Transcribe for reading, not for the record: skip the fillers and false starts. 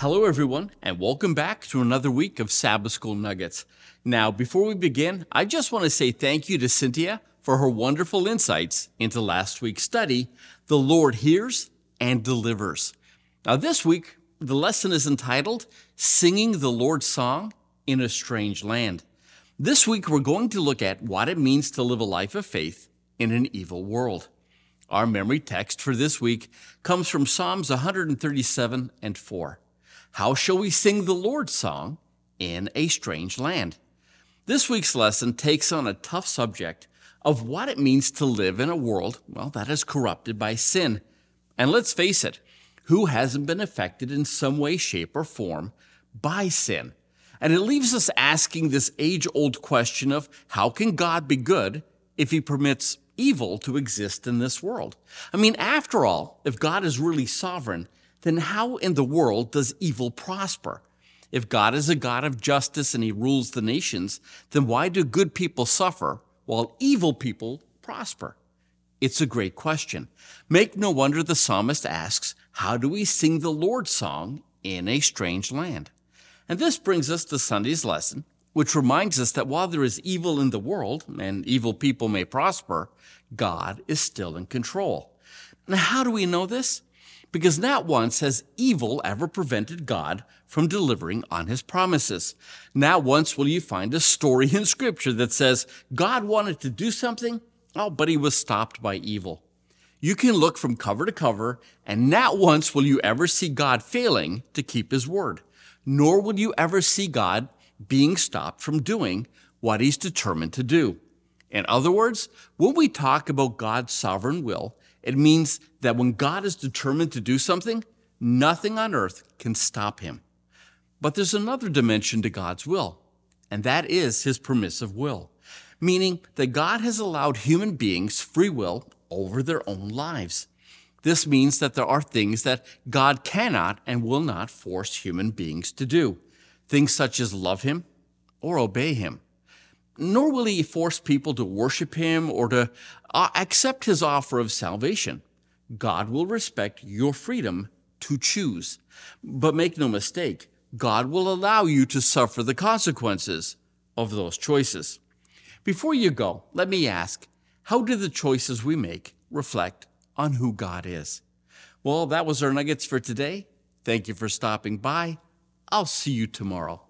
Hello, everyone, and welcome back to another week of Sabbath School Nuggets. Now, before we begin, I just want to say thank you to Cynthia for her wonderful insights into last week's study, The Lord Hears and Delivers. Now, this week, the lesson is entitled, Singing the Lord's Song in a Strange Land. This week, we're going to look at what it means to live a life of faith in an evil world. Our memory text for this week comes from Psalms 137 and 4. How shall we sing the Lord's song in a strange land? This week's lesson takes on a tough subject of what it means to live in a world, that is corrupted by sin. And let's face it, who hasn't been affected in some way, shape, or form by sin? And it leaves us asking this age-old question of how can God be good if he permits evil to exist in this world? After all, if God is really sovereign, then how in the world does evil prosper? If God is a God of justice and he rules the nations, then why do good people suffer while evil people prosper? It's a great question. Make no wonder the psalmist asks, how do we sing the Lord's song in a strange land? And this brings us to Sunday's lesson, which reminds us that while there is evil in the world and evil people may prosper, God is still in control. Now, how do we know this? Because not once has evil ever prevented God from delivering on his promises. Not once will you find a story in Scripture that says God wanted to do something, but he was stopped by evil. You can look from cover to cover, and not once will you ever see God failing to keep his word, nor will you ever see God being stopped from doing what he's determined to do. In other words, when we talk about God's sovereign will, it means that when God is determined to do something, nothing on earth can stop him. But there's another dimension to God's will, and that is his permissive will, meaning that God has allowed human beings free will over their own lives. This means that there are things that God cannot and will not force human beings to do, things such as love him or obey him. Nor will he force people to worship him or to accept his offer of salvation. God will respect your freedom to choose. But make no mistake, God will allow you to suffer the consequences of those choices. Before you go, let me ask, how do the choices we make reflect on who God is? Well, that was our Nuggets for today. Thank you for stopping by. I'll see you tomorrow.